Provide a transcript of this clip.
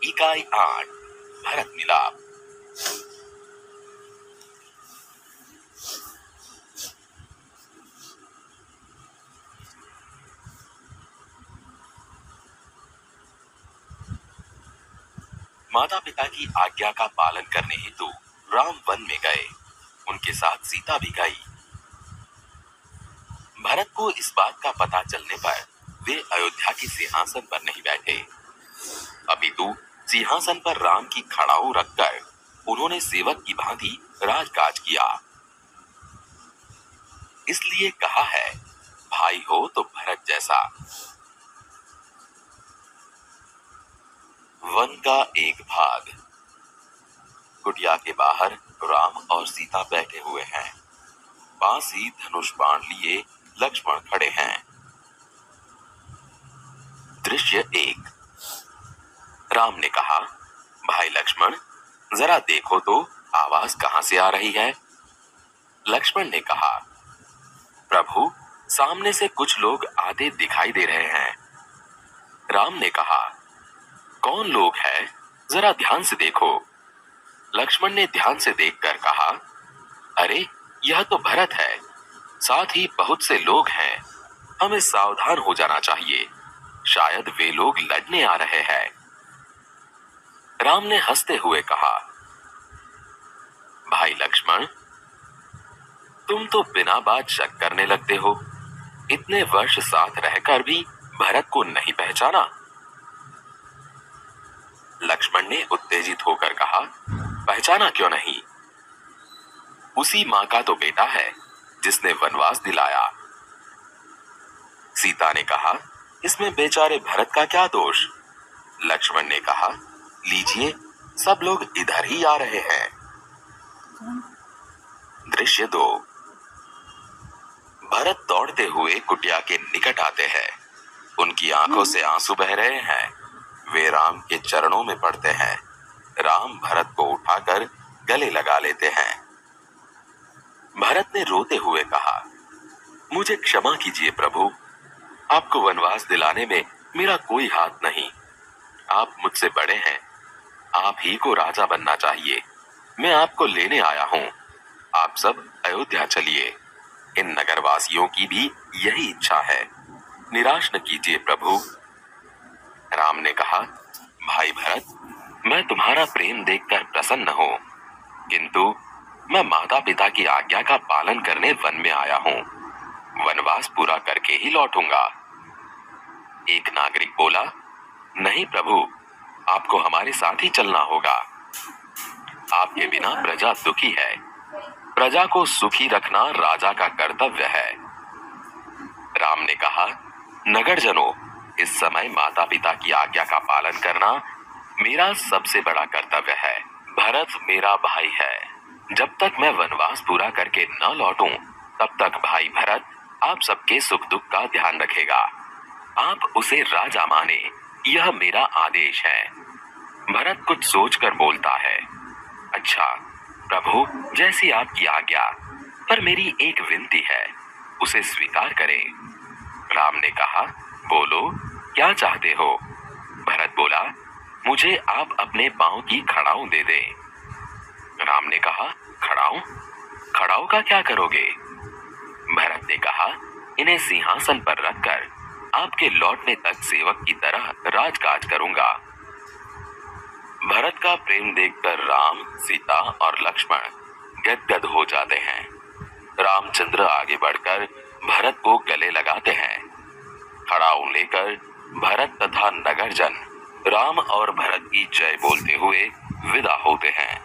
इकाई 8 भरत मिलाप। माता पिता की आज्ञा का पालन करने हेतु राम वन में गए। उनके साथ सीता भी गई। भरत को इस बात का पता चलने पर वे अयोध्या के सिंहासन पर नहीं बैठे, अपितु सिंहासन पर राम की खड़ाऊ रखकर उन्होंने सेवक की भांति राजकाज किया। इसलिए कहा है, भाई हो तो भरत जैसा। वन का एक भाग। कुटिया के बाहर राम और सीता बैठे हुए हैं। पास ही धनुष बाण लिए लक्ष्मण खड़े हैं। दृश्य 1। राम ने कहा, भाई लक्ष्मण, जरा देखो तो आवाज कहां से आ रही है। लक्ष्मण ने कहा, प्रभु, सामने से कुछ लोग आते दिखाई दे रहे हैं। राम ने कहा, कौन लोग हैं, जरा ध्यान से देखो। लक्ष्मण ने ध्यान से देखकर कहा, अरे यह तो भरत है, साथ ही बहुत से लोग हैं, हमें सावधान हो जाना चाहिए, शायद वे लोग लड़ने आ रहे हैं। राम ने हंसते हुए कहा, भाई लक्ष्मण, तुम तो बिना बात शक करने लगते हो। इतने वर्ष साथ रहकर भी भरत को नहीं पहचाना। लक्ष्मण ने उत्तेजित होकर कहा, पहचाना क्यों नहीं? उसी मां का तो बेटा है जिसने वनवास दिलाया। सीता ने कहा, इसमें बेचारे भरत का क्या दोष? लक्ष्मण ने कहा, लीजिए, सब लोग इधर ही आ रहे हैं। दृश्य 2। भरत दौड़ते हुए कुटिया के निकट आते हैं। उनकी आंखों से आंसू बह रहे हैं। वे राम के चरणों में पड़ते हैं। राम भरत को उठाकर गले लगा लेते हैं। भरत ने रोते हुए कहा, मुझे क्षमा कीजिए प्रभु, आपको वनवास दिलाने में मेरा कोई हाथ नहीं। आप मुझसे बड़े हैं, आप ही को राजा बनना चाहिए। मैं आपको लेने आया हूं। आप सब अयोध्या चलिए। इन नगरवासियों की भी यही इच्छा है। निराश न कीजिए प्रभु। राम ने कहा, भाई भरत, मैं तुम्हारा प्रेम देखकर प्रसन्न हूं, किंतु मैं माता पिता की आज्ञा का पालन करने वन में आया हूं। वनवास पूरा करके ही लौटूंगा। एक नागरिक बोला, नहीं प्रभु, आपको हमारे साथ ही चलना होगा। आपके बिना प्रजा दुखी है। प्रजा को सुखी रखना राजा का कर्तव्य है। राम ने कहा, नगरजनों, इस समय माता पिता की आज्ञा का पालन करना मेरा सबसे बड़ा कर्तव्य है। भरत मेरा भाई है। जब तक मैं वनवास पूरा करके न लौटूं, तब तक भाई भरत आप सबके सुख दुख का ध्यान रखेगा। आप उसे राजा माने, यह मेरा आदेश है। भरत कुछ सोचकर बोलता है, अच्छा प्रभु, जैसी आपकी आज्ञा, पर मेरी एक विनती है, उसे स्वीकार करें। राम ने कहा, बोलो, क्या चाहते हो? भरत बोला, मुझे आप अपने पांव की खड़ाऊ दे दें। राम ने कहा, खड़ाऊ? खड़ाऊ का क्या करोगे? भरत ने कहा, इन्हें सिंहासन पर रखकर आपके लौटने तक सेवक की तरह राजकाज करूंगा। भरत का प्रेम देखकर राम, सीता और लक्ष्मण गदगद हो जाते हैं। रामचंद्र आगे बढ़कर भरत को गले लगाते हैं। खड़ाऊ लेकर भरत तथा नगरजन राम और भरत की जय बोलते हुए विदा होते हैं।